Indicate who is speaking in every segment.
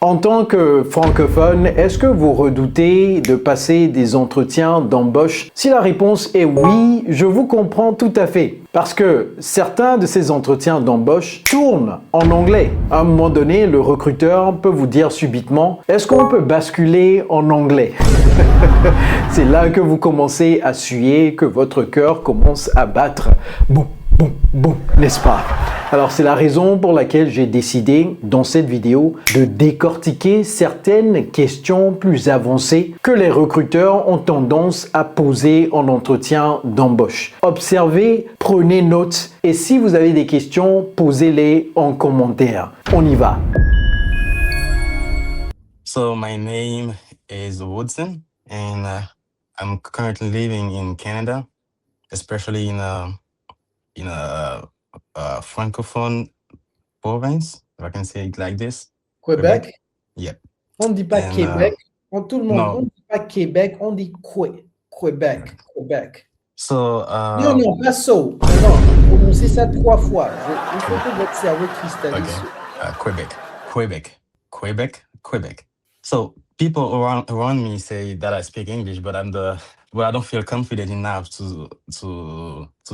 Speaker 1: En tant que francophone, est-ce que vous redoutez de passer des entretiens d'embauche? Si la réponse est oui, je vous comprends tout à fait. Parce que certains de ces entretiens d'embauche tournent en anglais. À un moment donné, le recruteur peut vous dire subitement « Est-ce qu'on peut basculer en anglais ?» C'est là que vous commencez à suer, que votre cœur commence à battre. Boum, boum, boum, n'est-ce pas? Alors c'est la raison pour laquelle j'ai décidé dans cette vidéo de décortiquer certaines questions plus avancées que les recruteurs ont tendance à poser en entretien d'embauche. Observez, prenez note et si vous avez des questions, posez-les en commentaire. On y va.
Speaker 2: So my name is Woodsen, and I'm currently living in Canada, especially in a francophone province, if I can say it like this.
Speaker 3: Québec?
Speaker 2: Yep.
Speaker 3: On ne dit pas
Speaker 2: And,
Speaker 3: Québec. Tout le monde,
Speaker 2: no.
Speaker 3: on ne dit pas Québec, on dit Québec. Québec.
Speaker 2: So
Speaker 3: Non, pas ça. Non, prononcez ça 3 fois. Il faut que votre cerveau cristallise.
Speaker 2: okay. Quebec. So people around me say that I speak English, but I don't feel confident enough to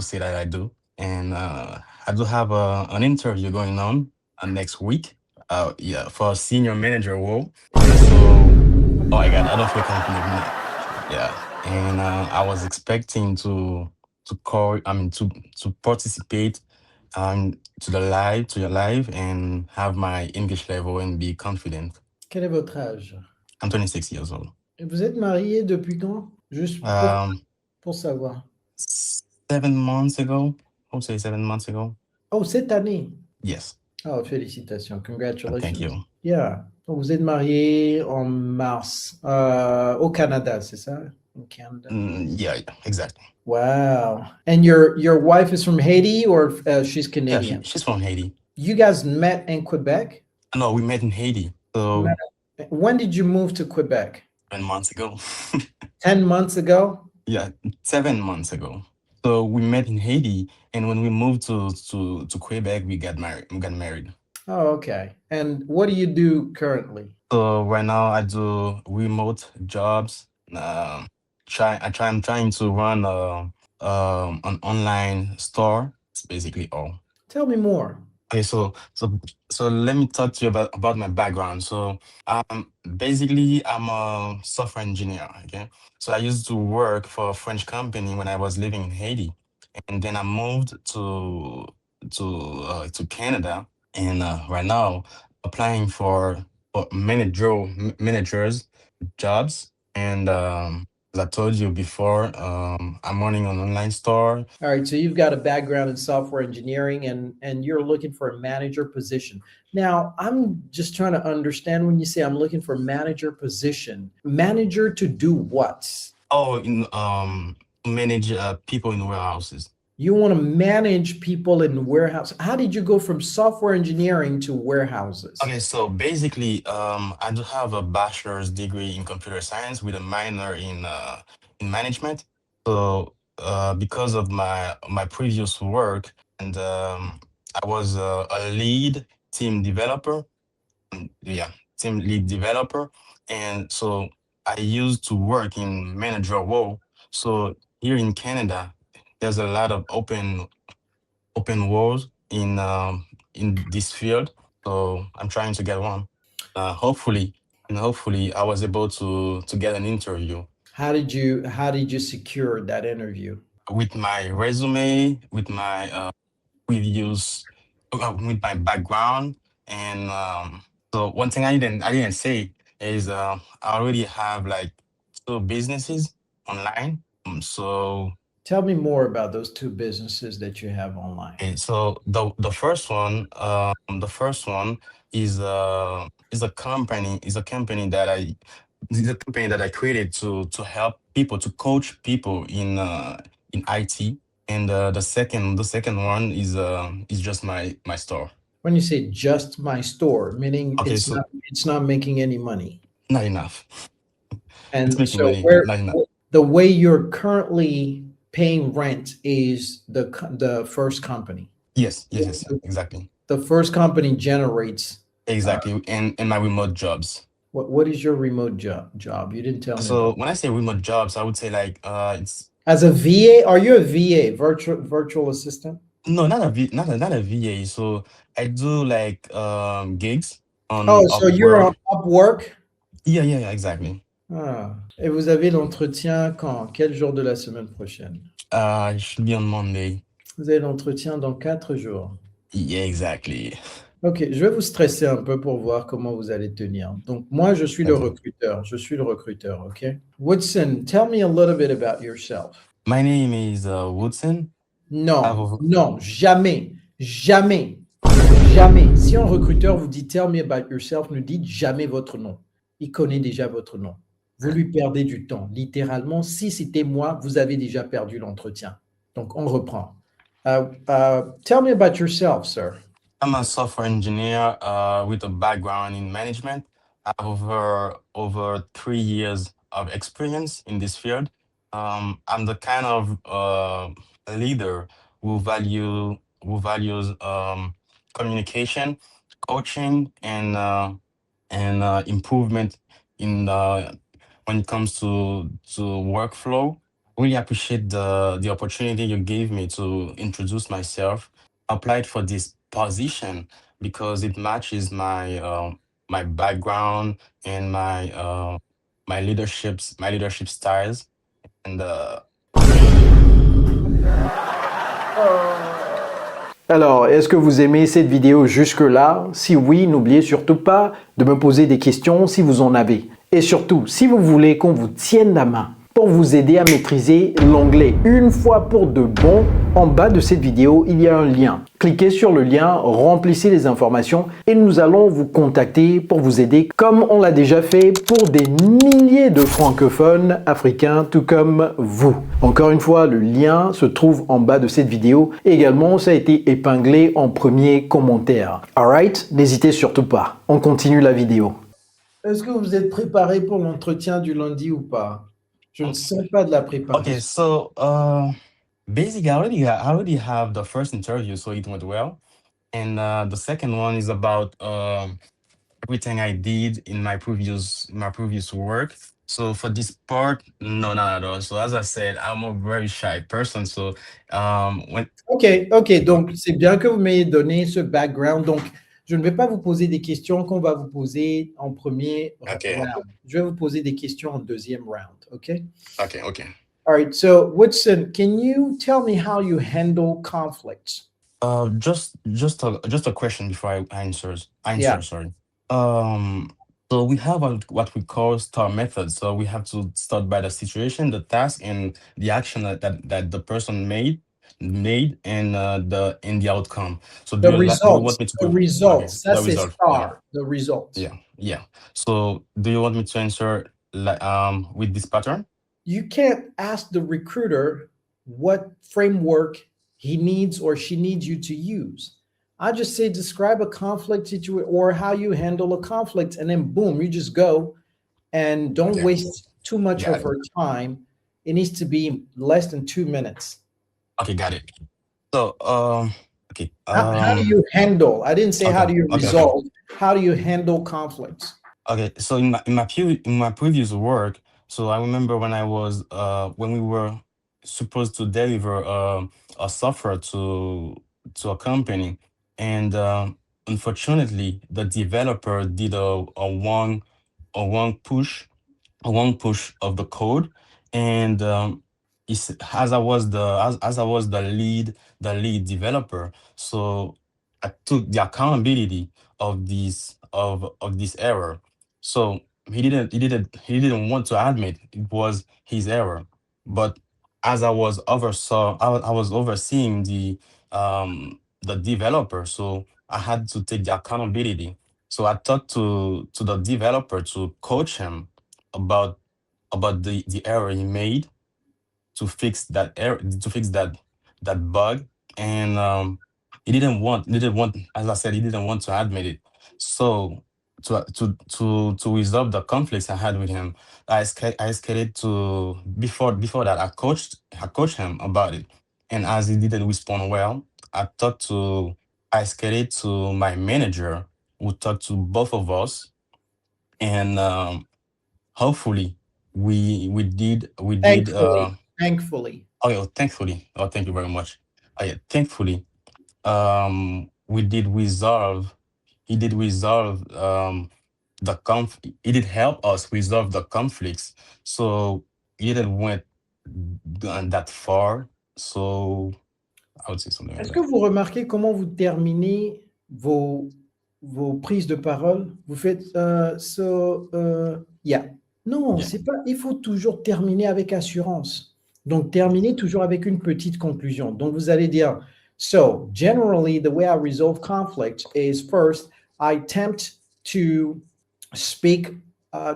Speaker 2: say that I do. And I do have an interview going on next week. For a senior manager role. So, oh my God, I don't feel confident enough. Yeah, and I was expecting to participate to your live and have my English level and be confident.
Speaker 3: Quel est votre âge?
Speaker 2: I'm 26 years old.
Speaker 3: Et vous êtes marié depuis quand? Juste pour savoir.
Speaker 2: 7 months ago. I would say 7 months ago.
Speaker 3: Oh, cette année?
Speaker 2: Yes.
Speaker 3: Oh, félicitations. Congratulations.
Speaker 2: Thank you.
Speaker 3: Yeah. Donc, vous êtes marié en mars au Canada, c'est ça? In Canada.
Speaker 2: Yeah, exactly.
Speaker 3: Wow. And your wife is from Haiti or she's Canadian?
Speaker 2: Yeah, she's from Haiti.
Speaker 3: You guys met in Quebec?
Speaker 2: No, we met in Haiti. So
Speaker 3: when did you move to Quebec?
Speaker 2: 10 months ago.
Speaker 3: 10 months ago?
Speaker 2: Yeah, 7 months ago. So we met in Haiti, and when we moved to Quebec, we got married.
Speaker 3: Oh, okay. And what do you do currently?
Speaker 2: So right now I do remote jobs. I'm trying to run an online store. It's basically all.
Speaker 3: Tell me more.
Speaker 2: Okay, so let me talk to you about my background. So basically I'm a software engineer. Okay, so I used to work for a French company when I was living in Haiti, and then I moved to Canada, and right now applying for managers jobs, and as I told you before, I'm running an online store.
Speaker 3: All right, so you've got a background in software engineering and you're looking for a manager position. Now, I'm just trying to understand when you say I'm looking for a manager position. Manager to do what?
Speaker 2: Oh, manage people in warehouses.
Speaker 3: You want to manage people in warehouse. How did you go from software engineering to warehouses?
Speaker 2: Okay, so basically, I do have a bachelor's degree in computer science with a minor in management. So because of my previous work, and I was a lead team developer. Team lead developer, and so I used to work in manager role. So here in Canada, there's a lot of open roles in this field. So I'm trying to get one. Hopefully I was able to get an interview.
Speaker 3: How did you secure that interview?
Speaker 2: With my resume, with my previous, with my background, and so one thing I didn't say is I already have like 2 businesses online. So
Speaker 3: tell me more about those 2 businesses that you have online.
Speaker 2: Okay, so the first one is a company that I created to help people, to coach people in IT, and the second one is just my store.
Speaker 3: When you say just my store, meaning
Speaker 2: Okay,
Speaker 3: it's not making any money.
Speaker 2: Not enough.
Speaker 3: And
Speaker 2: it's making
Speaker 3: so
Speaker 2: money, not enough.
Speaker 3: The way you're currently paying rent is the first company.
Speaker 2: Yes, exactly.
Speaker 3: The first company generates
Speaker 2: exactly, in my remote jobs.
Speaker 3: What is your remote job? You didn't tell me
Speaker 2: So
Speaker 3: about.
Speaker 2: when I say remote jobs, I would say like it's
Speaker 3: As a VA, are you a VA, virtual assistant?
Speaker 2: no, not a VA. So I do like gigs on
Speaker 3: Oh, so you're on
Speaker 2: Upwork.
Speaker 3: Upwork?
Speaker 2: Yeah, exactly.
Speaker 3: Ah. Et vous avez l'entretien quand? Quel jour de la semaine prochaine?
Speaker 2: It should be on Monday.
Speaker 3: Vous avez l'entretien dans 4 jours.
Speaker 2: Yeah, exactly.
Speaker 3: Ok, je vais vous stresser un peu pour voir comment vous allez tenir. Donc, moi, je suis le
Speaker 2: Okay.
Speaker 3: recruteur. Je suis le recruteur, ok? Woodsen, tell me a little bit about yourself.
Speaker 2: My name is Woodsen.
Speaker 3: Non,
Speaker 2: I've,
Speaker 3: non, jamais, jamais, jamais. Si un recruteur vous dit tell me about yourself, ne dites jamais votre nom. Il connaît déjà votre nom. Vous lui perdez du temps. Littéralement, si c'était moi, vous avez déjà perdu l'entretien. Donc, on reprend. Tell me about yourself, sir.
Speaker 2: I'm a software engineer with a background in management. I have over 3 years of experience in this field. I'm the kind of leader who values communication, coaching, and improvement in when it comes to workflow. Really appreciate the opportunity you gave me to introduce myself. Applied for this position because it matches my background and my leadership styles and
Speaker 1: Alors, est-ce que vous aimez cette vidéo jusque-là? Si oui, n'oubliez surtout pas de me poser des questions si vous en avez. Et surtout, si vous voulez qu'on vous tienne la main pour vous aider à maîtriser l'anglais une fois pour de bon, en bas de cette vidéo, il y a un lien. Cliquez sur le lien, remplissez les informations et nous allons vous contacter pour vous aider comme on l'a déjà fait pour des milliers de francophones africains tout comme vous. Encore une fois, le lien se trouve en bas de cette vidéo. Également, ça a été épinglé en premier commentaire. Alright? N'hésitez surtout pas. On continue la vidéo.
Speaker 3: Est-ce que vous êtes préparé pour l'entretien du lundi ou pas? Je ne sens pas de la préparation.
Speaker 2: okay. So basically, I already have the first interview, so it went well, and the second one is about everything I did in my previous work. So for this part, no, not at all. So as I said, I'm a very shy person. So when
Speaker 3: Ok, ok. Donc, c'est bien que vous m'ayez donné ce background. Donc, je ne vais pas vous poser des questions qu'on va vous poser en premier
Speaker 2: okay,
Speaker 3: round. Je vais vous poser des questions en deuxième round. Ok?
Speaker 2: okay.
Speaker 3: All right. So, Woodson, can you tell me how you handle conflicts?
Speaker 2: Just a question before I
Speaker 3: Yeah.
Speaker 2: answer. Sorry. Um, so we have what we call STAR method. So we have to start by the situation, the task, and the action that the person made, and the outcome. So
Speaker 3: The
Speaker 2: do you want
Speaker 3: results.
Speaker 2: me to
Speaker 3: The
Speaker 2: okay,
Speaker 3: results. Ça,
Speaker 2: the
Speaker 3: c'est
Speaker 2: result? Yeah,
Speaker 3: STAR. The results.
Speaker 2: yeah. So do you want me to answer like with this pattern?
Speaker 3: You can't ask the recruiter what framework he needs or she needs you to use. I just say describe a conflict situation or how you handle a conflict, and then boom, you just go and don't
Speaker 2: Okay,
Speaker 3: waste too much
Speaker 2: got
Speaker 3: of
Speaker 2: it.
Speaker 3: her time. It needs to be less than 2 minutes.
Speaker 2: Okay, got it. So okay
Speaker 3: How do you handle? I didn't say how do you
Speaker 2: okay.
Speaker 3: resolve. How do you handle conflicts?
Speaker 2: Okay, so in my previous work, so I remember when I was when we were supposed to deliver a software to a company, and unfortunately, the developer did a one push one push of the code, and as I was the lead developer, so I took the accountability of this error. So he didn't want to admit it was his error, but as I was overseeing the developer, so I had to take the accountability. So I talked to the developer to coach him about the error he made, to fix that error, to fix that bug, and he didn't want, as I said, he didn't want to admit it. So to resolve the conflicts I had with him, I escalated to before that I coached him about it, and as he didn't respond well, I talked to I escalated to my manager, will talk to both of us, and hopefully we did.
Speaker 3: Thankfully.
Speaker 2: Thankfully. Oh, thank you very much. Yeah, thankfully, we did resolve. He did resolve He did help us resolve the conflicts. So he didn't went that far. So I would say something like
Speaker 3: Est-ce que
Speaker 2: that.
Speaker 3: vous remarquez comment vous terminez vos prises de parole? Vous faites yeah. Non,
Speaker 2: Yeah.
Speaker 3: c'est pas. Il faut toujours terminer avec assurance. Donc, terminez toujours avec une petite conclusion. Donc, vous allez dire, so, generally, the way I resolve conflict is first, I attempt to speak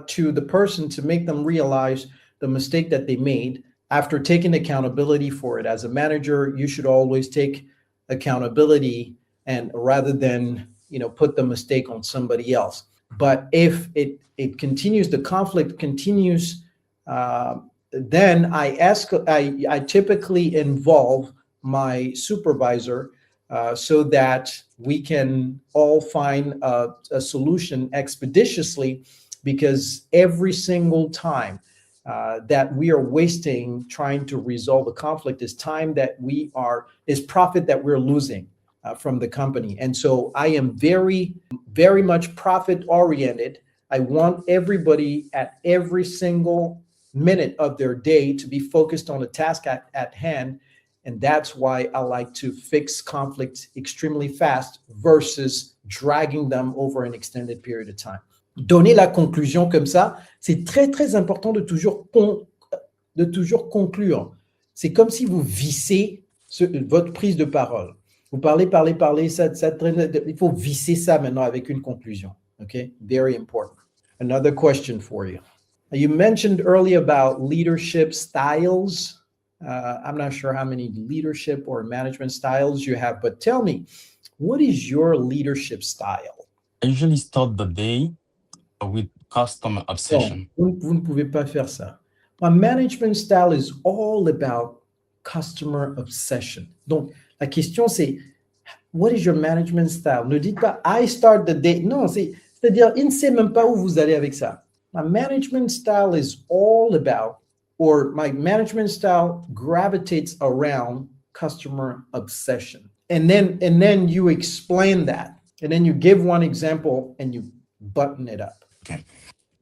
Speaker 3: to the person to make them realize the mistake that they made after taking accountability for it. As a manager, you should always take accountability and rather than put the mistake on somebody else. But if it continues, the conflict continues, then I typically involve my supervisor so that we can all find a solution expeditiously, because every single time that we are wasting trying to resolve a conflict is time that is profit that we're losing from the company. And so I am very, very much profit oriented. I want everybody at every single minute of their day to be focused on a task at hand. And that's why I like to fix conflicts extremely fast versus dragging them over an extended period of time. Donner la conclusion comme ça, c'est très, très important de toujours conclure. C'est comme si vous vissez votre prise de parole. Vous parlez, ça traîne, il faut visser ça maintenant avec une conclusion. Okay? Very important. Another question for you. You mentioned earlier about leadership styles. I'm not sure how many leadership or management styles you have, but tell me, what is your leadership style?
Speaker 2: I usually start the day with customer obsession.
Speaker 3: Non, vous ne pouvez pas faire ça. My management style is all about customer obsession. Donc, la question c'est, what is your management style? Ne dites pas, I start the day. Non, c'est-à-dire, il ne sait même pas où vous allez avec ça. My management style is all about, or my management style gravitates around customer obsession. And then you explain that. And then you give one example and you button it up.
Speaker 2: Okay.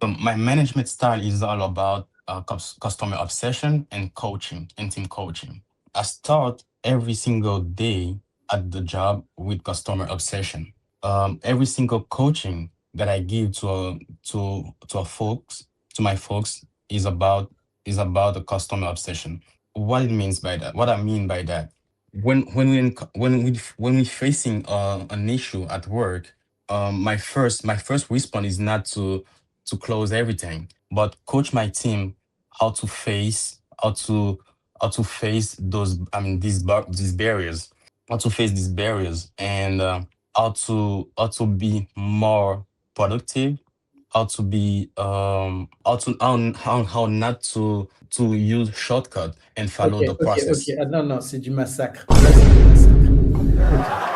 Speaker 2: So my management style is all about customer obsession and coaching and team coaching. I start every single day at the job with customer obsession. Every single coaching that I give to my folks is about the customer obsession. What it means by that? What I mean by that? When we facing an issue at work, my first response is not to close everything, but coach my team how to face those these barriers, and how to be more productive, how to be how not to use shortcut and follow the process.
Speaker 3: Okay. Non, c'est du massacre. Ça, c'est du massacre. Okay,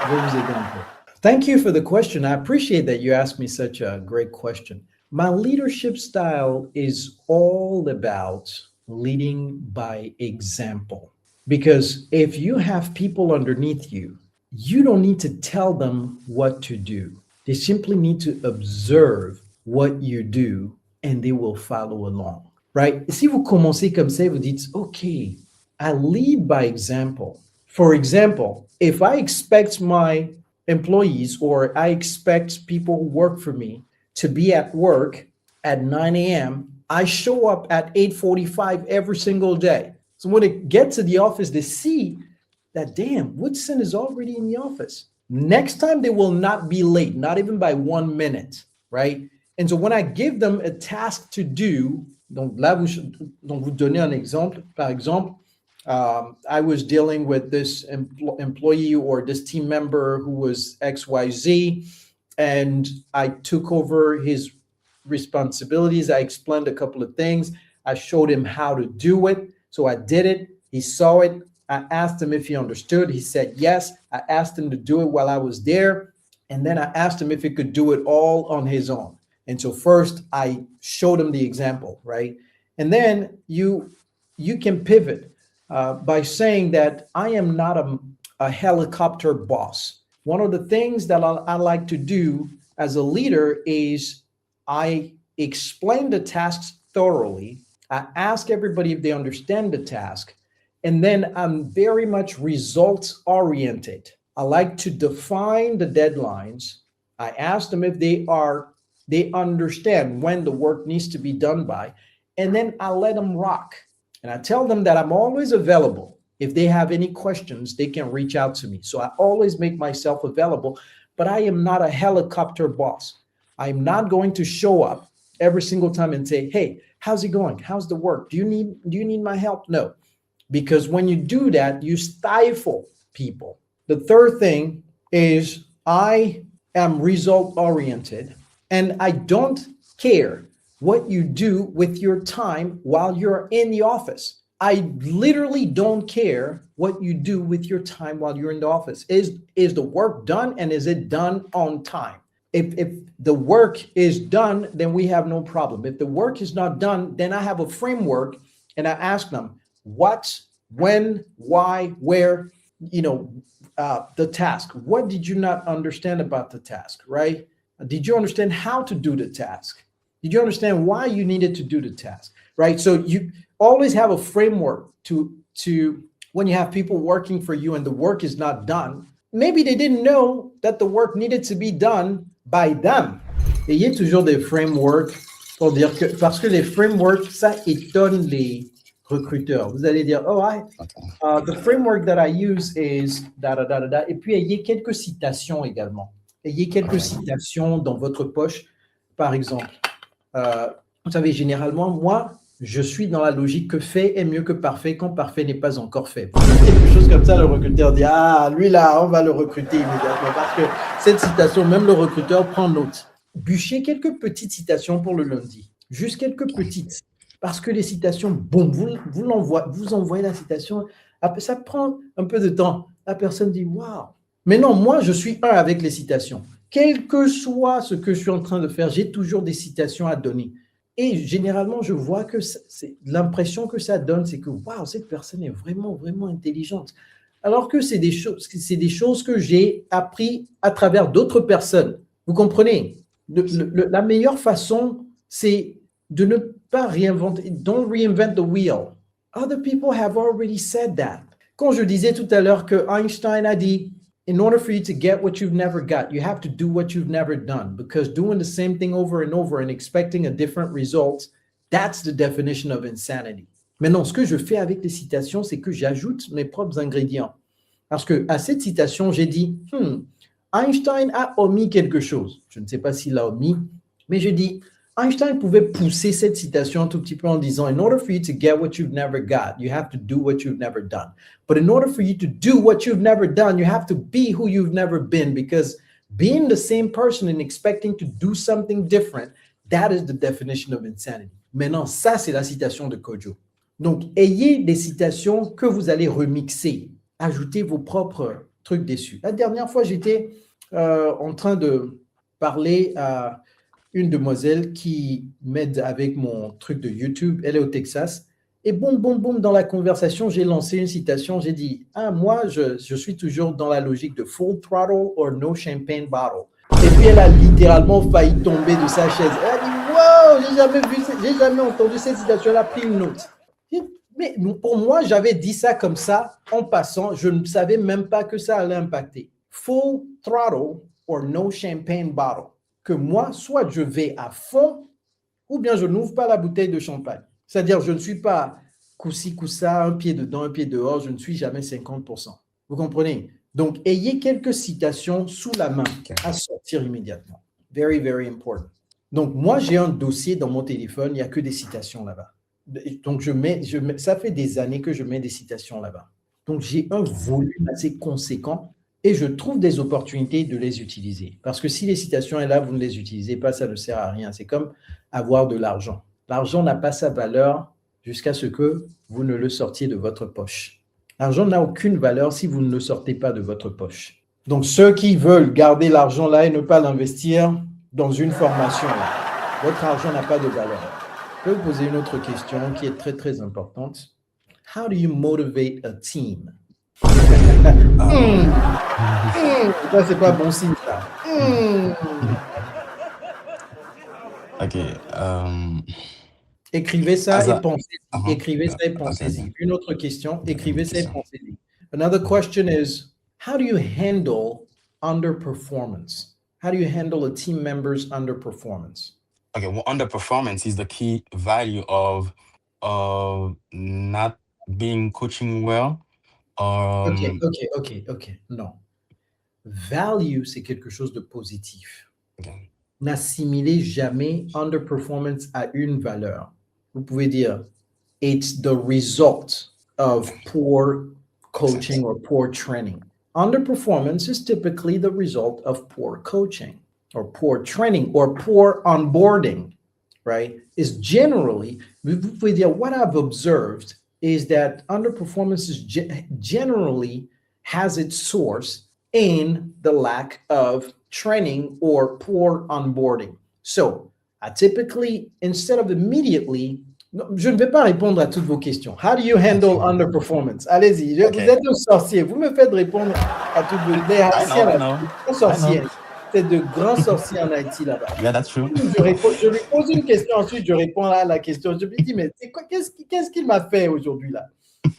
Speaker 3: je vais vous aider un peu. Thank you for the question. I appreciate that you asked me such a great question. My leadership style is all about leading by example. Because if you have people underneath you, you don't need to tell them what to do. They simply need to observe what you do and they will follow along, right? Si vous commencez comme ça, vous dites, okay, I lead by example. For example, if I expect my employees or I expect people who work for me to be at work at 9 a.m., I show up at 8:45 every single day. So when they get to the office, they see that, damn, Woodsen is already in the office. Next time, they will not be late, not even by 1 minute, right? And so when I give them a task to do, donc là, vous donnez un exemple. Par exemple, I was dealing with this employee or this team member who was XYZ, and I took over his responsibilities. I explained a couple of things. I showed him how to do it. So I did it. He saw it. I asked him if he understood. He said yes. I asked him to do it while I was there. And then I asked him if he could do it all on his own. And so first I showed him the example, right? And then you can pivot by saying that I am not a helicopter boss. One of the things that I like to do as a leader is I explain the tasks thoroughly. I ask everybody if they understand the task. And then I'm very much results oriented. I like to define the deadlines. I ask them if they understand when the work needs to be done by, and then I let them rock. And I tell them that I'm always available. If they have any questions, they can reach out to me. So I always make myself available, but I am not a helicopter boss. I'm not going to show up every single time and say, hey, how's it going? How's the work? Do you need my help? No, because when you do that, you stifle people. The third thing is I am result oriented, and I don't care what you do with your time while you're in the office. I literally don't care what you do with your time while you're in the office. Is the work done, and is it done on time? If the work is done, then we have no problem. If the work is not done, then I have a framework, and I ask them what, when, why, where, the task. What did you not understand about the task, right? Did you understand how to do the task? Did you understand why you needed to do the task, right? So you always have a framework to when you have people working for you and the work is not done. Maybe they didn't know that the work needed to be done by them. Ayez toujours des frameworks pour dire que, parce que les frameworks, ça étonne les recruteurs. Vous allez dire, oh, the framework that I use is da da da da da. Et puis ayez quelques citations également. Ayez quelques citations dans votre poche. Par exemple, vous savez, généralement, moi, je suis dans la logique que fait est mieux que parfait quand parfait n'est pas encore fait. Quelque chose comme ça, le recruteur dit, ah, lui là, on va le recruter immédiatement. Parce que cette citation, même le recruteur prend note. Bûchez quelques petites citations pour le lundi. Juste quelques petites. Parce que les citations, boum, vous envoyez la citation. Après, ça prend un peu de temps. La personne dit, waouh. Mais non, moi, je suis un avec les citations. Quel que soit ce que je suis en train de faire, j'ai toujours des citations à donner. Et généralement, je vois que c'est l'impression que ça donne, c'est que waouh, cette personne est vraiment, vraiment intelligente. Alors que c'est des choses que j'ai appris à travers d'autres personnes. Vous comprenez? La meilleure façon, c'est de ne pas réinventer. Don't reinvent the wheel. Other people have already said that. Quand je disais tout à l'heure que Einstein a dit, in order for you to get what you've never got, you have to do what you've never done, because doing the same thing over and over and expecting a different result, that's the definition of insanity. Maintenant, ce que je fais avec les citations, c'est que j'ajoute mes propres ingrédients. Parce que à cette citation, j'ai dit, Einstein a omis quelque chose. Je ne sais pas s'il l'a omis, mais je dis, Einstein pouvait pousser cette citation un tout petit peu en disant, in order for you to get what you've never got, you have to do what you've never done. But in order for you to do what you've never done, you have to be who you've never been, because being the same person and expecting to do something different, that is the definition of insanity. Maintenant, ça, c'est la citation de Kojo. Donc, ayez des citations que vous allez remixer. Ajoutez vos propres trucs dessus. La dernière fois, j'étais en train de parler à une demoiselle qui m'aide avec mon truc de YouTube. Elle est au Texas. Et boum, boum, boum, dans la conversation, j'ai lancé une citation. J'ai dit, moi, je suis toujours dans la logique de full throttle or no champagne bottle. Et puis, elle a littéralement failli tomber de sa chaise. Elle a dit, wow, j'ai jamais entendu cette citation. Elle a pris une note. Mais pour moi, j'avais dit ça comme ça, en passant. Je ne savais même pas que ça allait impacter. Full throttle or no champagne bottle. Que moi, soit je vais à fond, ou bien je n'ouvre pas la bouteille de champagne. C'est-à-dire, je ne suis pas coup-ci, coup-ça, un pied dedans, un pied dehors, je ne suis jamais 50%. Vous comprenez? Donc, ayez quelques citations sous la main à sortir immédiatement. Very, very important. Donc, moi, j'ai un dossier dans mon téléphone, il n'y a que des citations là-bas. Donc, ça fait des années que je mets des citations là-bas. Donc, j'ai un volume assez conséquent. Et je trouve des opportunités de les utiliser. Parce que si les citations sont là, vous ne les utilisez pas, ça ne sert à rien. C'est comme avoir de l'argent. L'argent n'a pas sa valeur jusqu'à ce que vous ne le sortiez de votre poche. L'argent n'a aucune valeur si vous ne le sortez pas de votre poche. Donc, ceux qui veulent garder l'argent là et ne pas l'investir dans une formation là, votre argent n'a pas de valeur. Je vais vous poser une autre question qui est très, très importante. How do you motivate a team? Ça, c'est pas bon signe, ça.
Speaker 2: Okay.
Speaker 3: Écrivez ça
Speaker 2: As
Speaker 3: et
Speaker 2: a,
Speaker 3: pensez-y.
Speaker 2: uh-huh.
Speaker 3: Écrivez ça et
Speaker 2: Okay,
Speaker 3: pensez-y.
Speaker 2: okay.
Speaker 3: Une autre question. Écrivez ça et
Speaker 2: Question.
Speaker 3: pensez-y. Another question is, how do you handle underperformance? How do you handle a team member's underperformance?
Speaker 2: Okay, well, underperformance is the key value of not being coaching well.
Speaker 3: Ok. Non. Value, c'est quelque chose de positif.
Speaker 2: Okay.
Speaker 3: N'assimilez jamais underperformance à une valeur. Vous pouvez dire, it's the result of poor coaching or poor training. Underperformance is typically the result of poor coaching or poor training or poor onboarding, right? Is generally, vous pouvez dire, what I've observed is that underperformance is generally has its source in the lack of training or poor onboarding. So, I typically, instead of immediately, je ne vais pas répondre à toutes vos questions. How do you handle underperformance? Allez-y, vous êtes un sorcier. Vous me faites répondre à toutes vos questions.
Speaker 2: I know.
Speaker 3: C'est de grands sorciers en Haïti là-bas.
Speaker 2: Yeah, that's true.
Speaker 3: Je lui pose une question, ensuite je réponds à la question. Je lui dis, mais c'est quoi, qu'est-ce qu'il m'a fait aujourd'hui là?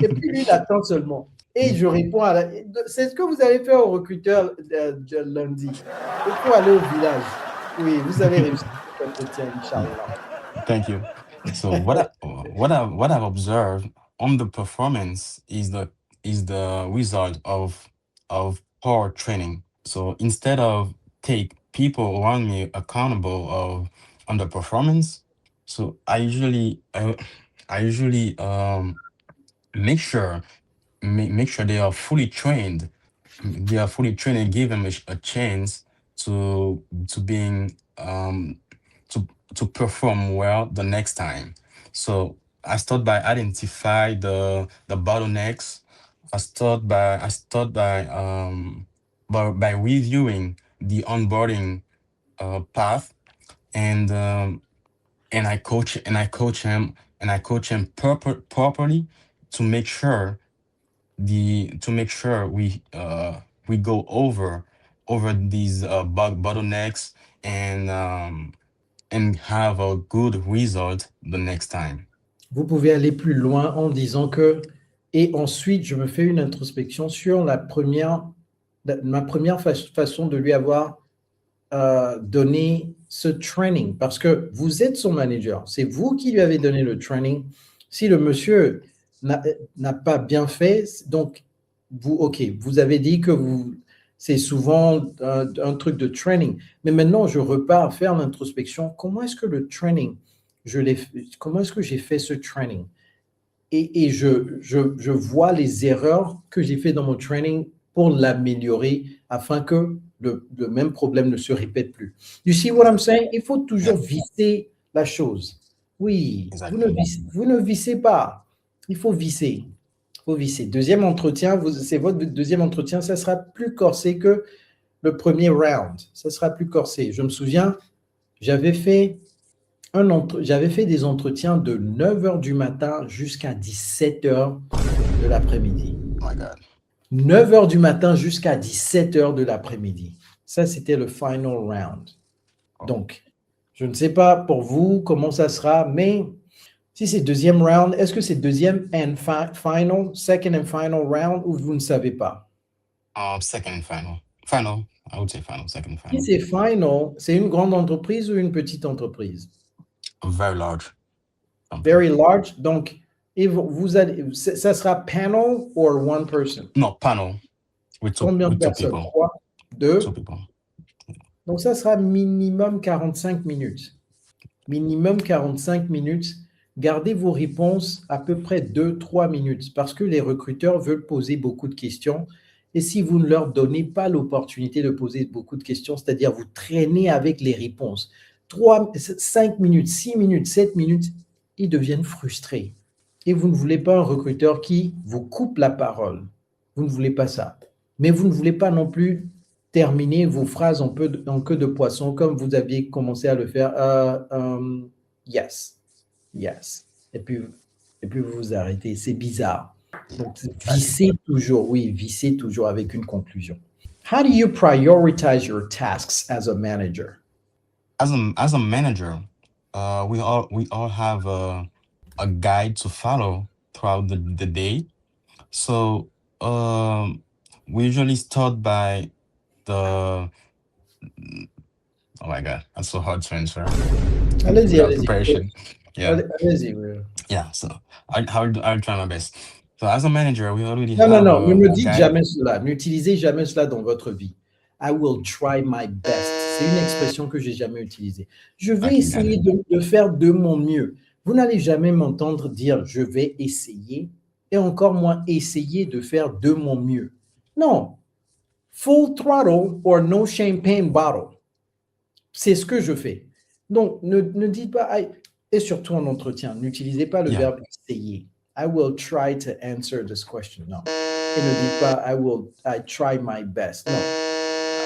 Speaker 3: Et puis lui, il attend seulement. Et je réponds à la... C'est ce que vous allez faire au recruteur de lundi. Il faut aller au village. Oui, vous allez réussir cet entretien, Inch'Allah.
Speaker 2: Thank you. So what I've observed on the performance is the result of poor training. So instead of take people around me accountable of underperformance, so I usually make sure make sure they are fully trained. They are fully trained and give them a chance to being to perform well the next time. So I start by identify the bottlenecks. I start by reviewing the onboarding path, and I coach him properly to make sure we go over these bottlenecks, and have a good result the next time.
Speaker 3: Vous pouvez aller plus loin en disant que, et ensuite, je me fais une introspection sur ma première façon de lui avoir donné ce training, parce que vous êtes son manager, c'est vous qui lui avez donné le training. Si le monsieur n'a pas bien fait, donc vous avez dit que c'est souvent un truc de training, mais maintenant je repars faire l'introspection. Comment est-ce que le training, comment est-ce que j'ai fait ce training? Et je vois les erreurs que j'ai fait dans mon training pour l'améliorer afin que le même problème ne se répète plus. You see what I'm saying? Il faut toujours visser la chose. Oui, vous ne vissez pas. Il faut visser. Deuxième entretien, c'est votre deuxième entretien, ça sera plus corsé que le premier round. Ça sera plus corsé. Je me souviens, j'avais fait des entretiens de 9h du matin jusqu'à 17h de l'après-midi.
Speaker 2: Oh my God.
Speaker 3: 9h du matin jusqu'à 17h de l'après-midi. Ça, c'était le final round. Donc, je ne sais pas pour vous comment ça sera, mais si c'est deuxième round, est-ce que c'est deuxième and final, second and final round, ou vous ne savez pas?
Speaker 2: Second and final. Final, I would say final, second and final.
Speaker 3: Si c'est final, c'est une grande entreprise ou une petite entreprise?
Speaker 2: Very large.
Speaker 3: Very large. Donc, et ça sera panel or one person?
Speaker 2: No, panel.
Speaker 3: Combien de personnes?
Speaker 2: People.
Speaker 3: 3, 2?
Speaker 2: 2 people.
Speaker 3: Donc, ça sera minimum 45 minutes. Minimum 45 minutes. Gardez vos réponses à peu près 2-3 minutes parce que les recruteurs veulent poser beaucoup de questions. Et si vous ne leur donnez pas l'opportunité de poser beaucoup de questions, c'est-à-dire vous traînez avec les réponses, 5 minutes, 6 minutes, 7 minutes, ils deviennent frustrés. Et vous ne voulez pas un recruteur qui vous coupe la parole. Vous ne voulez pas ça. Mais vous ne voulez pas non plus terminer vos phrases en queue de poisson, comme vous aviez commencé à le faire. Yes, yes. Et puis vous vous arrêtez. C'est bizarre. Donc, vissez toujours, oui, vissez toujours avec une conclusion. How do you prioritize your tasks as a manager?
Speaker 2: As a manager, we all have a guide to follow throughout the day. So we usually start by the oh my god, that's so hard to answer.
Speaker 3: Allez-y,
Speaker 2: Without
Speaker 3: allez-y.
Speaker 2: preparation. Yeah.
Speaker 3: Allez-y, oui.
Speaker 2: Yeah. So I'll try my best. So as a manager, we already
Speaker 3: Non, non,
Speaker 2: have
Speaker 3: non, ne
Speaker 2: a
Speaker 3: me dites
Speaker 2: guide.
Speaker 3: jamais cela. N'utilisez jamais cela dans votre vie. I will try my best. C'est une expression que j'ai jamais utilisée. Je vais
Speaker 2: Okay, got
Speaker 3: essayer
Speaker 2: it.
Speaker 3: de faire de mon mieux. Vous n'allez jamais m'entendre dire je vais essayer et encore moins essayer de faire de mon mieux. Non. Full throttle or no champagne bottle. C'est ce que je fais. Donc, ne dites pas, et surtout en entretien, n'utilisez pas le
Speaker 2: Yeah.
Speaker 3: verbe essayer. I will try to answer this question. Non. Et ne dites pas, I try my best. Non.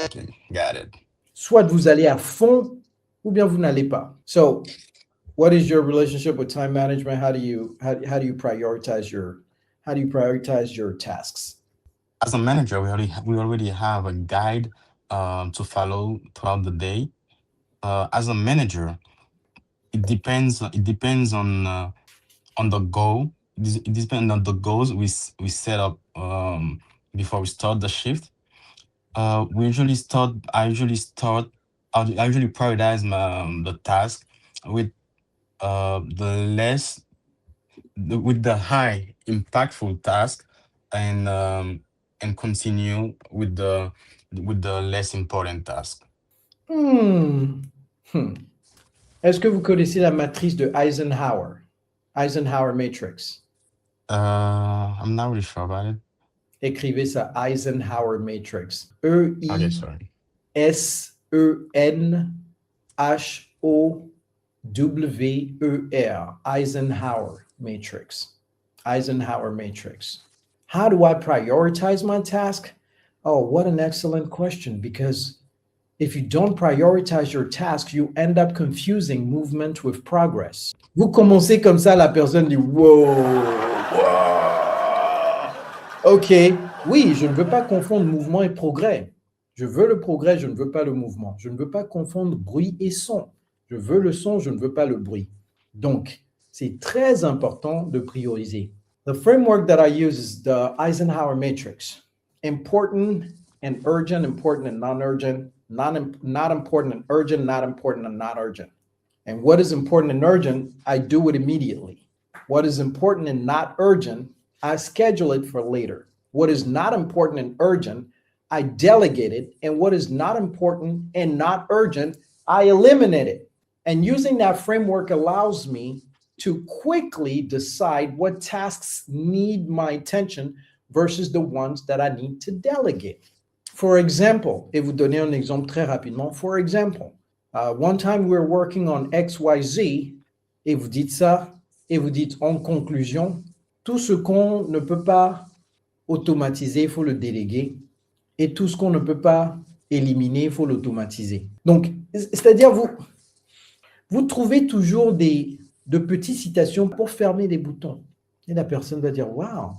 Speaker 2: Okay, got it.
Speaker 3: Soit vous allez à fond, ou bien vous n'allez pas. So, what is your relationship with time management? How do you prioritize your tasks?
Speaker 2: As a manager, we already have a guide to follow throughout the day. As a manager, it depends on the goal. It depends on the goals we set up before we start the shift. I usually prioritize the task with with the high impactful task, and continue with the less important task.
Speaker 3: Est-ce que vous connaissez la matrice de Eisenhower? Eisenhower Matrix.
Speaker 2: I'm not really sure about it.
Speaker 3: Écrivez ça, Eisenhower Matrix.
Speaker 2: Okay, sorry.
Speaker 3: EISENHOWER. Eisenhower Matrix. Eisenhower Matrix. How do I prioritize my task? Oh, what an excellent question, because if you don't prioritize your task, you end up confusing movement with progress. Vous commencez comme ça, la personne dit wow. Ok, oui, je ne veux pas confondre mouvement et progrès. Je veux le progrès, je ne veux pas le mouvement. Je ne veux pas confondre bruit et son. Je veux le son, je ne veux pas le bruit. Donc, c'est très important de prioriser. The framework that I use is the Eisenhower Matrix. Important and urgent, important and non-urgent, not important and urgent, not important and not urgent. And what is important and urgent, I do it immediately. What is important and not urgent, I schedule it for later. What is not important and urgent, I delegate it. And what is not important and not urgent, I eliminate it. And using that framework allows me to quickly decide what tasks need my attention versus the ones that I need to delegate. For example, et vous donner un exemple très rapidement. For example, one time we were working on XYZ, et vous dites ça, et vous dites en conclusion, tout ce qu'on ne peut pas automatiser, il faut le déléguer, et tout ce qu'on ne peut pas éliminer, il faut l'automatiser. Donc, c'est-à-dire, vous trouvez toujours de petites citations pour fermer les boutons. Et la personne va dire, waouh,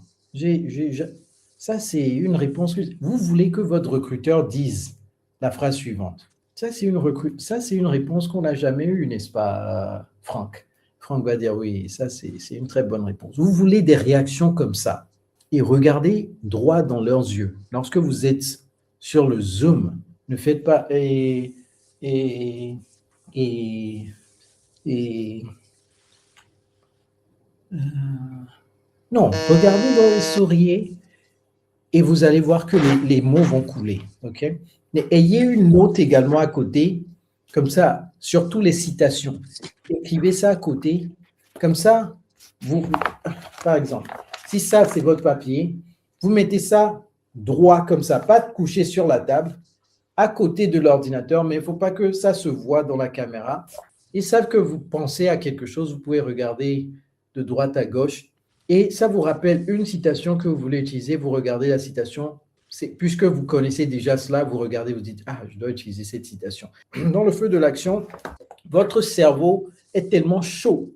Speaker 3: ça c'est une réponse. Vous voulez que votre recruteur dise la phrase suivante. Ça c'est une réponse qu'on n'a jamais eue, n'est-ce pas, Franck? Franck va dire oui, ça c'est une très bonne réponse. Vous voulez des réactions comme ça. Et regardez droit dans leurs yeux. Lorsque vous êtes sur le Zoom, ne faites pas non, regardez, souriez, et vous allez voir que les mots vont couler. Ok? Mais ayez une note également à côté, comme ça, surtout les citations. Écrivez ça à côté, comme ça, par exemple, si ça c'est votre papier, vous mettez ça droit comme ça, pas couché sur la table, à côté de l'ordinateur, mais il ne faut pas que ça se voit dans la caméra. Ils savent que vous pensez à quelque chose, vous pouvez regarder de droite à gauche, et ça vous rappelle une citation que vous voulez utiliser, vous regardez la citation puisque vous connaissez déjà cela, vous regardez, vous dites, ah, je dois utiliser cette citation. Dans le feu de l'action, votre cerveau est tellement chaud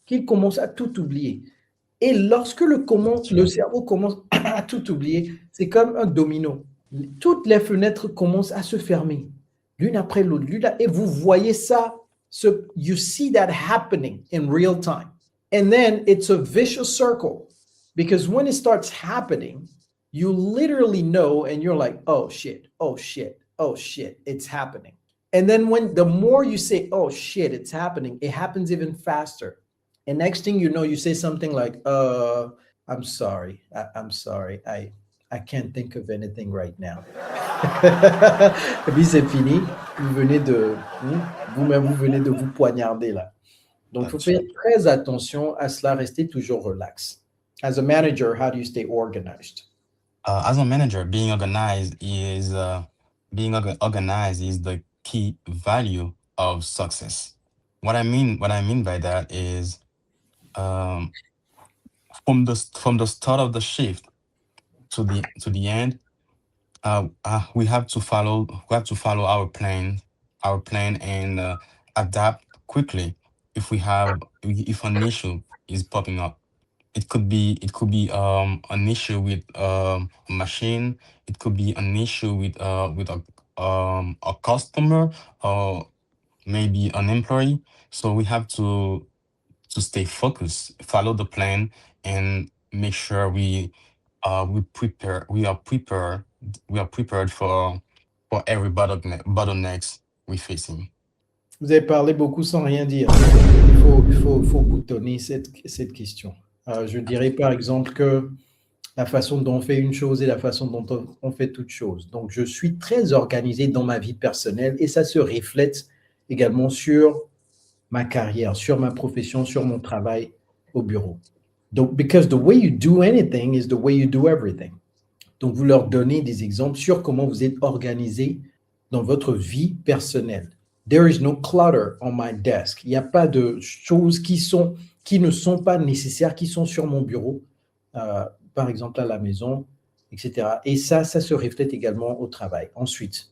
Speaker 3: qu'il commence à tout oublier. Et lorsque le cerveau commence à tout oublier, c'est comme un domino. Toutes les fenêtres commencent à se fermer, l'une après l'autre, et vous voyez ça. So you see that happening in real time. And then it's a vicious circle, because when it starts happening, you literally know, and you're like, oh shit, oh shit, oh shit, it's happening. And then the more you say, oh shit, it's happening, it happens even faster. And next thing you know, you say something like, I'm sorry. I'm sorry. I can't think of anything right now. Et puis c'est fini. Vous-même, vous venez de vous poignarder là. Donc, il faut faire très attention à cela, rester toujours relax. As a manager, how do you stay organized?
Speaker 2: As a manager, being organized is the key value of success. What I mean by that is, from the start of the shift to the end, we have to follow our plan, and adapt quickly if an issue is popping up. It could be an issue with a machine. It could be an issue with a customer, or maybe an employee. So we have to stay focused, follow the plan, and make sure we are prepared for every bottlenecks we're facing.
Speaker 3: Vous avez parlé beaucoup sans rien dire. Il faut boutonner cette question. Je dirais par exemple que la façon dont on fait une chose et la façon dont on fait toute chose. Donc, je suis très organisé dans ma vie personnelle et ça se reflète également sur ma carrière, sur ma profession, sur mon travail au bureau. Donc, because the way you do anything is the way you do everything. Donc, vous leur donnez des exemples sur comment vous êtes organisé dans votre vie personnelle. There is no clutter on my desk. Il n'y a pas de choses qui ne sont pas nécessaires, qui sont sur mon bureau, par exemple à la maison, etc. Et ça se reflète également au travail. Ensuite,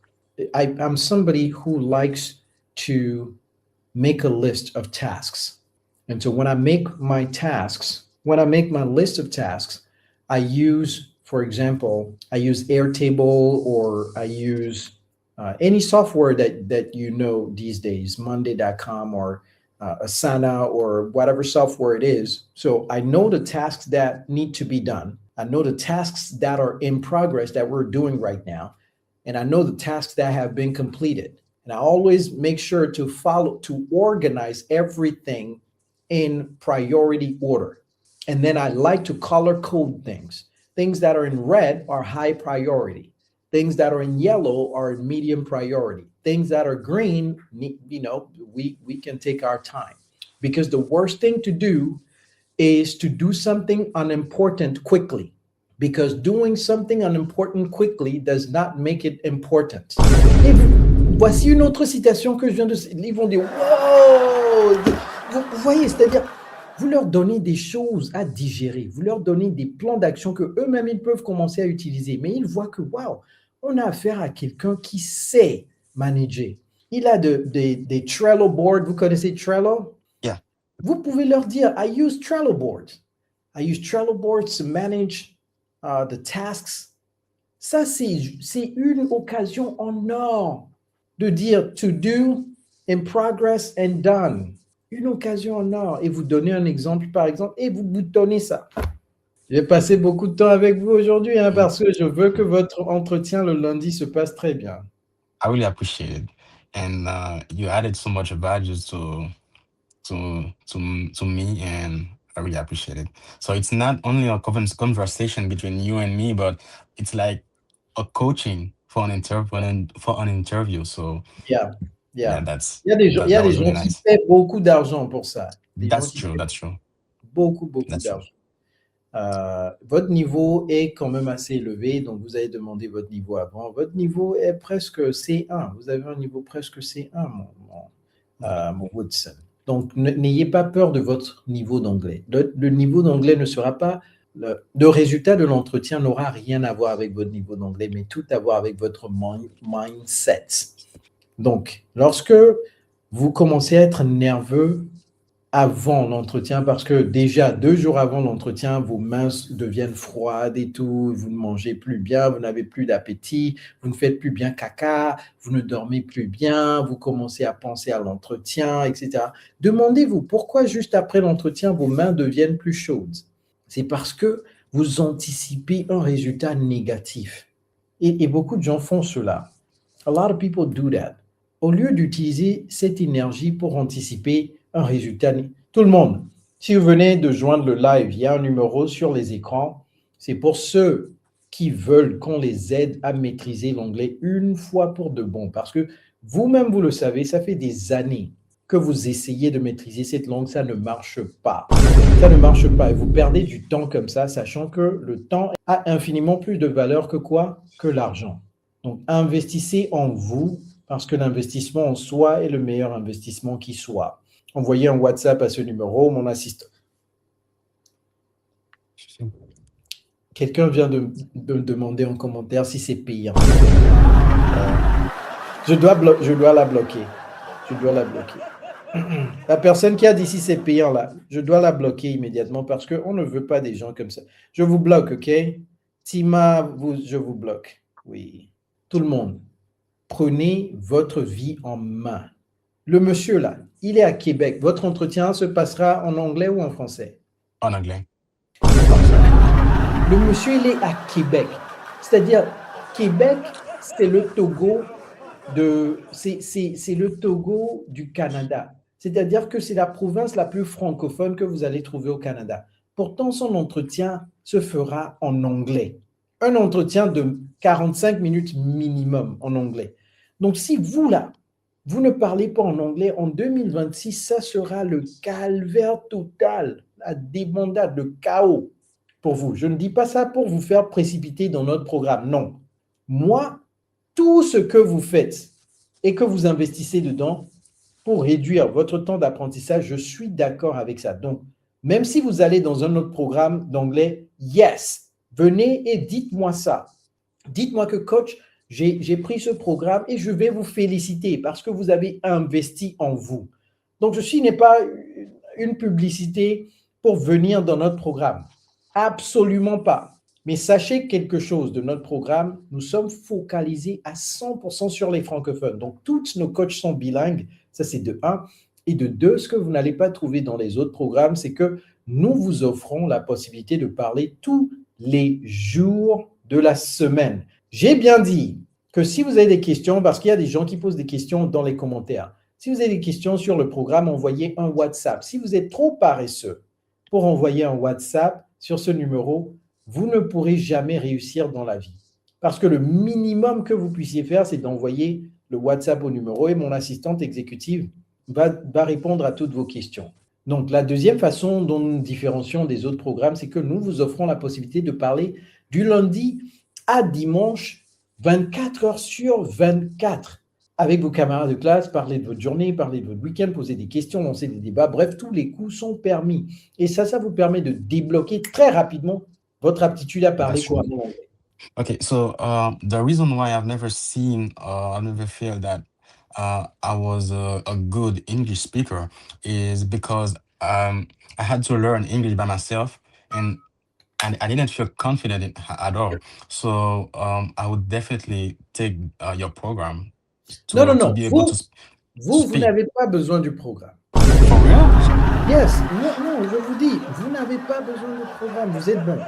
Speaker 3: I'm somebody who likes to make a list of tasks. And so when I make my list of tasks, I use, for example, I use Airtable, or I use any software that you know these days, Monday.com or Asana or whatever software it is. So I know the tasks that need to be done. I know the tasks that are in progress that we're doing right now. And I know the tasks that have been completed. And I always make sure to organize everything in priority order. And then I like to color code things. Things that are in red are high priority. Things that are in yellow are in medium priority. Things that are green, we can take our time. Because the worst thing to do is to do something unimportant quickly. Because doing something unimportant quickly does not make it important. Voici une autre citation que je viens de... Ils vont dire, wow! Vous voyez, c'est-à-dire, vous leur donnez des choses à digérer. Vous leur donnez des plans d'action que eux-mêmes, ils peuvent commencer à utiliser. Mais ils voient que, wow, on a affaire à quelqu'un qui sait manager. Il a des Trello boards. Vous connaissez Trello?
Speaker 2: Yeah.
Speaker 3: Vous pouvez leur dire, I use Trello boards. I use Trello boards to manage the tasks. Ça, c'est une occasion en or de dire to do, in progress and done. Une occasion en or. Et vous donnez un exemple, par exemple, et vous boutonnez ça. J'ai passé beaucoup de temps avec vous aujourd'hui, parce que je veux que votre entretien le lundi se passe très bien.
Speaker 2: I really appreciate it, and you added so much value to me, and I really appreciate it. So it's not only a conversation between you and me, but it's like a coaching for an interview. So
Speaker 3: Yeah.
Speaker 2: that's
Speaker 3: Il y a des gens,
Speaker 2: really
Speaker 3: qui
Speaker 2: nice.
Speaker 3: paient beaucoup d'argent pour ça.
Speaker 2: That's true.
Speaker 3: Beaucoup
Speaker 2: That's true.
Speaker 3: d'argent. Votre niveau est quand même assez élevé, donc vous avez demandé votre niveau avant. Votre niveau est presque C1. Vous avez un niveau presque C1, mon Woodsen. Donc, n'ayez pas peur de votre niveau d'anglais. Le niveau d'anglais ne sera pas le résultat de l'entretien n'aura rien à voir avec votre niveau d'anglais, mais tout à voir avec votre mindset. Donc, lorsque vous commencez à être nerveux avant l'entretien, parce que déjà 2 jours avant l'entretien, vos mains deviennent froides et tout, vous ne mangez plus bien, vous n'avez plus d'appétit, vous ne faites plus bien caca, vous ne dormez plus bien, vous commencez à penser à l'entretien, etc. Demandez-vous pourquoi juste après l'entretien, vos mains deviennent plus chaudes. C'est parce que vous anticipez un résultat négatif. Et beaucoup de gens font cela. A lot of people do that. Au lieu d'utiliser cette énergie pour anticiper un résultat. Tout le monde, si vous venez de joindre le live, il y a un numéro sur les écrans. C'est pour ceux qui veulent qu'on les aide à maîtriser l'anglais une fois pour de bon. Parce que vous-même, vous le savez, ça fait des années que vous essayez de maîtriser cette langue, ça ne marche pas. Ça ne marche pas et vous perdez du temps comme ça, sachant que le temps a infiniment plus de valeur que quoi? Que l'argent. Donc, investissez en vous parce que l'investissement en soi est le meilleur investissement qui soit. Envoyez un WhatsApp à ce numéro, mon assistant. Quelqu'un vient de me demander en commentaire si c'est payant. Je dois la bloquer. Je dois la bloquer. La personne qui a dit si c'est payant là, je dois la bloquer immédiatement parce qu'on ne veut pas des gens comme ça. Je vous bloque, ok? Tima, je vous bloque. Oui. Tout le monde, prenez votre vie en main. Le monsieur là, il est à Québec. Votre entretien se passera en anglais ou en français?
Speaker 2: En anglais.
Speaker 3: Le monsieur, il est à Québec. C'est-à-dire, Québec, c'est le Togo c'est le Togo du Canada. C'est-à-dire que c'est la province la plus francophone que vous allez trouver au Canada. Pourtant, son entretien se fera en anglais. Un entretien de 45 minutes minimum en anglais. Donc, si vous, là, vous ne parlez pas en anglais, en 2026, ça sera le calvaire total, la débandade, le chaos pour vous. Je ne dis pas ça pour vous faire précipiter dans notre programme, non. Moi, tout ce que vous faites et que vous investissez dedans pour réduire votre temps d'apprentissage, je suis d'accord avec ça. Donc, même si vous allez dans un autre programme d'anglais, yes, venez et dites-moi ça. Dites-moi que coach, j'ai pris ce programme et je vais vous féliciter parce que vous avez investi en vous. Donc, ceci n'est pas une publicité pour venir dans notre programme. Absolument pas. Mais sachez quelque chose de notre programme, nous sommes focalisés à 100% sur les francophones. Donc, tous nos coachs sont bilingues, ça c'est de 1. Et de 2, ce que vous n'allez pas trouver dans les autres programmes, c'est que nous vous offrons la possibilité de parler tous les jours de la semaine. J'ai bien dit que si vous avez des questions, parce qu'il y a des gens qui posent des questions dans les commentaires, si vous avez des questions sur le programme, envoyez un WhatsApp. Si vous êtes trop paresseux pour envoyer un WhatsApp sur ce numéro, vous ne pourrez jamais réussir dans la vie. Parce que le minimum que vous puissiez faire, c'est d'envoyer le WhatsApp au numéro et mon assistante exécutive va répondre à toutes vos questions. Donc, la deuxième façon dont nous nous différencions des autres programmes, c'est que nous vous offrons la possibilité de parler du lundi à dimanche, 24 heures sur 24. Avec vos camarades de classe, parler de votre journée, parler de votre week-end, poser des questions, lancer des débats. Bref, tous les coups sont permis. Et ça vous permet de débloquer très rapidement votre aptitude à parler couramment anglais.
Speaker 2: Okay, so the reason why I've never felt that I was a good English speaker is because I had to learn English by myself, and I didn't feel confident at all. So I would definitely take your program to
Speaker 3: Non.
Speaker 2: be able to
Speaker 3: Vous
Speaker 2: speak.
Speaker 3: n'avez pas besoin du programme.
Speaker 2: For real?
Speaker 3: Yes, non, je vous dis, vous n'avez pas besoin du programme, vous êtes bon.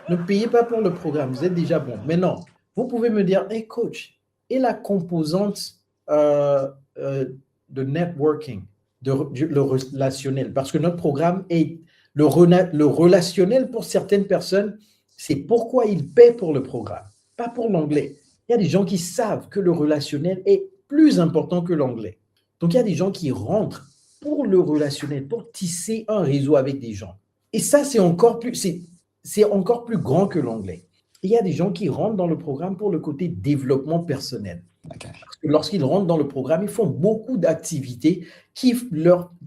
Speaker 3: Ne payez pas pour le programme, vous êtes déjà bon. Mais non, vous pouvez me dire, hey coach, et la composante de networking, le relationnel, parce que notre programme est le relationnel pour certaines personnes, c'est pourquoi ils paient pour le programme, pas pour l'anglais. Il y a des gens qui savent que le relationnel est plus important que l'anglais. Donc, il y a des gens qui rentrent pour le relationnel, pour tisser un réseau avec des gens. Et ça, c'est encore plus grand que l'anglais. Il y a des gens qui rentrent dans le programme pour le côté développement personnel.
Speaker 2: Okay.
Speaker 3: Parce que lorsqu'ils rentrent dans le programme, ils font beaucoup d'activités qui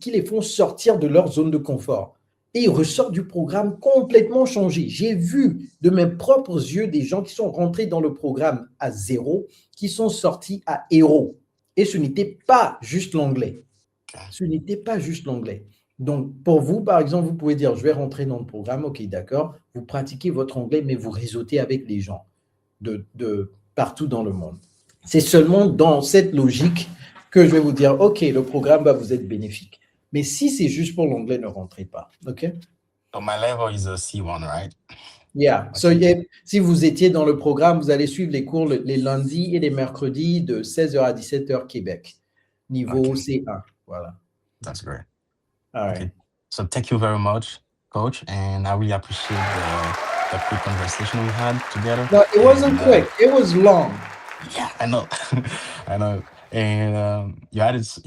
Speaker 3: les font sortir de leur zone de confort. et ils ressortent du programme complètement changés. J'ai vu de mes propres yeux des gens qui sont rentrés dans le programme à 0, qui sont sortis à héros. Et ce n'était pas juste l'anglais. Ce n'était pas juste l'anglais. Donc, pour vous, par exemple, vous pouvez dire, je vais rentrer dans le programme, ok, d'accord, vous pratiquez votre anglais, mais vous réseautez avec les gens de partout dans le monde. C'est seulement dans cette logique que je vais vous dire, ok, le programme va vous être bénéfique. Mais si c'est juste pour l'anglais, ne rentrez pas, ok?
Speaker 2: So my level is a C1, right?
Speaker 3: Yeah. So,
Speaker 2: Okay.
Speaker 3: si vous étiez dans le programme, vous allez suivre les cours les lundis et les mercredis de 16h à 17h Québec. Niveau
Speaker 2: Okay.
Speaker 3: C1. Voilà.
Speaker 2: That's great.
Speaker 3: All right.
Speaker 2: Okay. So thank you very much, Coach, and I really appreciate the quick conversation we had together.
Speaker 3: No, it wasn't
Speaker 2: And
Speaker 3: quick. It was long.
Speaker 2: yeah, I know, I know. And you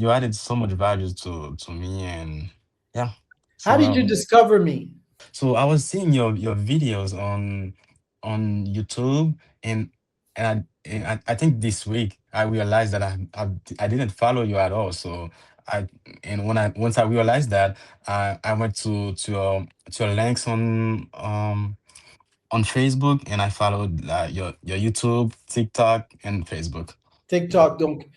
Speaker 2: added so much value to me, and yeah.
Speaker 3: How
Speaker 2: So
Speaker 3: did you discover me?
Speaker 2: so I was seeing your videos on YouTube, and I think this week I realized that I didn't follow you at all. So I and when I once I realized that, I went to your links on Facebook, and I followed your YouTube, TikTok, and Facebook. Yeah.
Speaker 3: TikTok. Donc,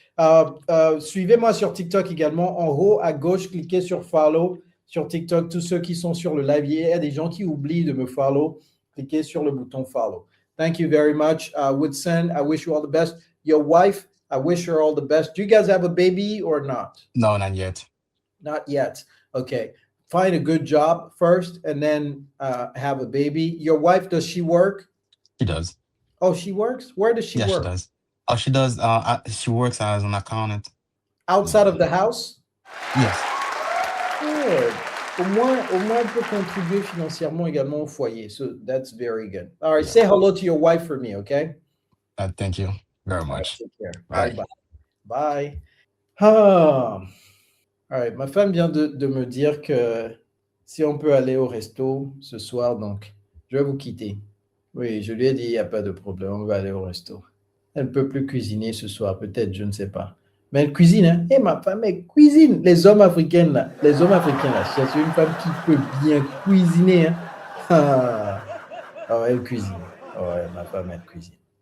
Speaker 3: suivez-moi sur TikTok également. En haut à gauche, cliquez sur follow sur TikTok. Tous ceux qui sont sur le live, il y a des gens qui oublient de me follow. Cliquez sur le bouton follow. Thank you very much, Woodsen. I wish you all the best. Your wife, I wish her all the best. Do you guys have a baby or not?
Speaker 2: No, not yet.
Speaker 3: Not yet. Okay. Find a good job first and then have a baby. Your wife, does she work?
Speaker 2: She does.
Speaker 3: Oh, she works? Where does she
Speaker 2: Yeah, she
Speaker 3: work?
Speaker 2: does. Oh, she does. She works as an accountant.
Speaker 3: Outside of the house?
Speaker 2: Yes.
Speaker 3: Good. Au moins, elle peut contribuer financièrement également au foyer. So that's very good. All right,
Speaker 2: Yeah.
Speaker 3: say hello to your wife for me, okay?
Speaker 2: Thank you very
Speaker 3: All right,
Speaker 2: much.
Speaker 3: take care.
Speaker 2: Bye.
Speaker 3: Bye-bye. Bye. Ah. All right, ma femme vient de me dire que si on peut aller au resto ce soir, donc je vais vous quitter. Oui, je lui ai dit, il n'y a pas de problème, on va aller au resto. Elle ne peut plus cuisiner ce soir, peut-être, je ne sais pas. Mais elle cuisine, hein? Et ma femme, elle cuisine. Les hommes africains, là, c'est une femme qui peut bien cuisiner, hein? Ah, ouais, elle cuisine. Ouais, ma femme, elle cuisine.